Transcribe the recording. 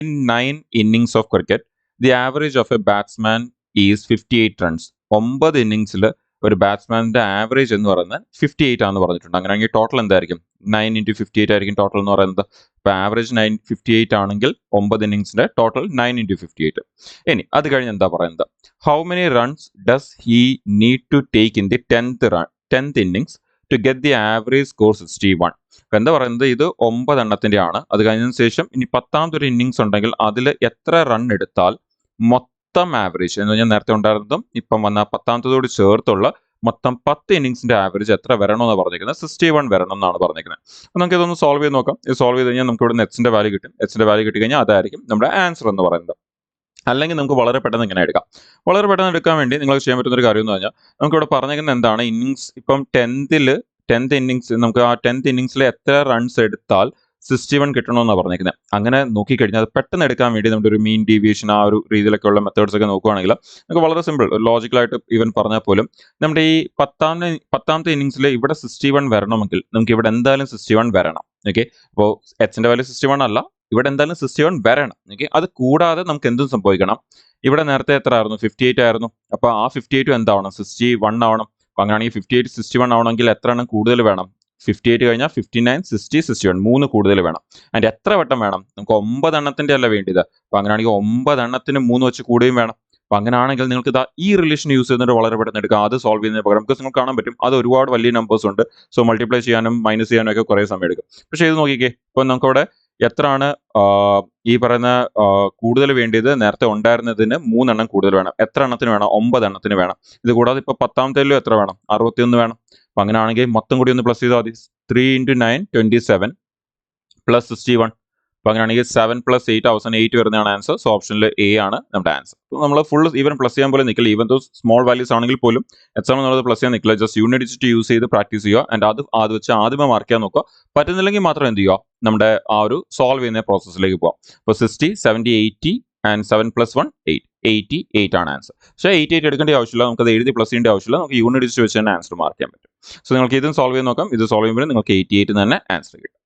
In 9 innings of cricket, the average of a batsman is 58 runs. 9 ഇന്നിങ്സിൽ ഒരു ബാറ്റ്സ്മാൻ്റെ average എന്ന് പറയുന്നത് 58 ആണെന്ന് പറഞ്ഞിട്ടുണ്ട്. അങ്ങനെയാണെങ്കിൽ ടോട്ടൽ എന്തായിരിക്കും? 9 into 58 ആയിരിക്കും ടോട്ടൽ എന്ന് പറയുന്നത്. ഇപ്പോൾ ആവറേജ് 58 ആണെങ്കിൽ 9 ഇന്നിങ്സിന്റെ ടോട്ടൽ 9 into 58. ഇനി അത് കഴിഞ്ഞ് എന്താ പറയുന്നത്? How many runs does he need to take in the 10th innings to get the average score 61. അപ്പം എന്താ പറയുന്നത്? ഇത് 9 എണ്ണത്തിൻ്റെ ആണ്. അത് കഴിഞ്ഞതിന് ശേഷം ഇനി 10ാമത്തെ ഒരു ഇന്നിങ്സ് ഉണ്ടെങ്കിൽ അതിൽ എത്ര റൺ എടുത്താൽ മൊത്തം ആവറേജ് എന്ന് പറഞ്ഞാൽ നേരത്തെ ഉണ്ടായിരുന്നതും ഇപ്പം വന്ന 10ാമത്തതോട് ചേർത്തുള്ള മൊത്തം 10 ഇന്നിങ്സിന്റെ ആവറേജ് എത്ര വരണമെന്ന് പറഞ്ഞിരിക്കുന്നത്? 61 വരണം എന്നാണ് പറഞ്ഞിരിക്കുന്നത്. അപ്പോൾ നമുക്ക് ഇതൊന്ന് സോൾവ് ചെയ്ത് നോക്കാം. ഇത് സോൾവ് ചെയ്ത് കഴിഞ്ഞാൽ നമുക്ക് ഇവിടെ എക്സിന്റെ വാല്യൂ കിട്ടും. എക്സിന്റെ വാല്യൂ കിട്ടി കഴിഞ്ഞാൽ അതായിരിക്കും നമ്മുടെ ആൻസർ എന്ന് പറയുന്നത്. അല്ലെങ്കിൽ നമുക്ക് വളരെ പെട്ടെന്ന് ഇങ്ങനെ എടുക്കാം. വളരെ പെട്ടെന്ന് എടുക്കാൻ വേണ്ടി നിങ്ങൾ ചെയ്യാൻ പറ്റുന്ന ഒരു കാര്യം എന്ന് പറഞ്ഞാൽ നമുക്കിവിടെ പറഞ്ഞിരിക്കുന്നത് എന്താണ്? ഇന്നിങ്സ് ഇപ്പം 10th ഇന്നിങ്സ് നമുക്ക് ആ 10th ഇന്നിങ്സിൽ എത്ര റൺസ് എടുത്താൽ 61 കിട്ടണമെന്നാണ് പറഞ്ഞിരിക്കുന്നത്. അങ്ങനെ നോക്കിക്കഴിഞ്ഞാൽ അത് പെട്ടെന്ന് എടുക്കാൻ വേണ്ടി നമ്മുടെ ഒരു മീൻ ഡീവിയേഷൻ ആ ഒരു രീതിയിലൊക്കെ ഉള്ള മെത്തേഡ്സ് ഒക്കെ നോക്കുകയാണെങ്കിൽ നമുക്ക് വളരെ സിമ്പിൾ ലോജിക്കലായിട്ട് ഈവൻ പറഞ്ഞാൽ പോലും നമ്മുടെ ഈ 10ാമത്തെ ഇന്നിങ്സിൽ ഇവിടെ 61 വരണമെങ്കിൽ നമുക്ക് ഇവിടെ എന്തായാലും 61 വരണം. ഓക്കെ, അപ്പോൾ എച്ചിന്റെ വാല്യൂ 61 അല്ല, ഇവിടെ എന്തായാലും 61 വരണം. ഓക്കെ, അത് കൂടാതെ നമുക്ക് എന്തും സംഭവിക്കണം. ഇവിടെ നേരത്തെ എത്ര ആയിരുന്നു? 58 ആയിരുന്നു. അപ്പോൾ ആ 58 എന്താവണം? 61 ആവണം. അപ്പോൾ അങ്ങനെയാണെങ്കിൽ 58 61 ആവണമെങ്കിൽ എത്ര എണ്ണം കൂടുതൽ വേണം? 58 കഴിഞ്ഞാൽ 59 60 61 3 കൂടുതൽ വേണം. അതിൻ്റെ എത്ര വട്ടം വേണം? നമുക്ക് 9 എണ്ണത്തിൻ്റെ അല്ല വേണ്ടിയത്. അപ്പോൾ അങ്ങനെയാണെങ്കിൽ 9 എണ്ണത്തിന് 3 വെച്ച് കൂടുകയും വേണം. അപ്പോൾ അങ്ങനെയാണെങ്കിൽ നിങ്ങൾക്ക് ഇതാ ഈ റിലേഷൻ യൂസ് ചെയ്തിട്ട് വളരെ പെട്ടെന്ന് എടുക്കാം. അത് സോൾവ് ചെയ്യുന്നതിന് പകരം നമുക്ക് നിങ്ങൾക്ക് കാണാൻ പറ്റും അത് ഒരുപാട് വലിയ നമ്പേഴ്സ് ഉണ്ട്. സോ മൾട്ടിപ്ലൈ ചെയ്യാനും മൈനസ് ചെയ്യാനും ഒക്കെ കുറേ സമയം എടുക്കും. പക്ഷേ ഇത് നോക്കിക്കേ, ഇപ്പോൾ നമുക്കവിടെ എത്രയാണ് ഈ പറയുന്ന കൂടുതൽ വേണ്ടിയത്? നേരത്തെ ഉണ്ടായിരുന്നതിന് 3 എണ്ണം കൂടുതൽ വേണം. എത്ര എണ്ണത്തിന് വേണം? 9 എണ്ണത്തിന് വേണം. ഇത് കൂടാതെ ഇപ്പോൾ 10ാമത്തേലും എത്ര വേണം? 61 വേണം. അപ്പം അങ്ങനെയാണെങ്കിൽ മൊത്തം കൂടി ഒന്ന് പ്ലസ് ചെയ്താൽ മതി. 3 into 9 27 പ്ലസ് 61. അപ്പം അങ്ങനെയാണെങ്കിൽ 7 + 8 അവസാനം 8 വരുന്നതാണ് ആൻസർ. സോ ഓപ്ഷനിൽ എ ആണ് നമ്മുടെ ആൻസർ. അപ്പോൾ നമ്മൾ ഫുൾ ഈവൻ പ്ലസ് ചെയ്യാൻ പോലെ നിൽക്കില്ല. ഈവൻ ദോ സ്മോൾ വാല്യൂസ് ആണെങ്കിൽ പോലും എക്സാം എന്നുള്ളത് പ്ലസ് ചെയ്യാൻ നിൽക്കില്ല. ജസ്റ്റ് യൂണിറ്റ് ഡിജിറ്റ് യൂസ് ചെയ്ത് പ്രാക്ടീസ് ചെയ്യുക. ആൻഡ് അത് വെച്ച് ആദ്യമേ മാർക്ക് ചെയ്യാൻ നോക്കുക. പറ്റുന്നില്ലെങ്കിൽ മാത്രം എന്ത് ചെയ്യുക? നമ്മുടെ ആ ഒരു സോൾവ് ചെയ്യുന്ന പ്രോസസ്സിലേക്ക് പോകാം. അപ്പോൾ 60 70 80 ആൻഡ് 7 + 1 8 88 ആണ് ആൻസർ. പക്ഷേ 88 എടുക്കേണ്ട ആവശ്യമില്ല. നമുക്കത് എഴുതി പ്ലസ് ചെയ്യേണ്ട ആവശ്യമില്ല. നമുക്ക് യൂണിറ്റ് ഡിജിറ്റ് വെച്ച് തന്നെ ആൻസർ മാർക്ക് ചെയ്യാൻ പറ്റും. സോ നിങ്ങൾക്ക് ഇതും സോൾവ് ചെയ്ത് നോക്കാം. ഇത് സോൾവ് ചെയ്യുമ്പോൾ നിങ്ങൾക്ക് 88 തന്നെ ആൻസർ കിട്ടും.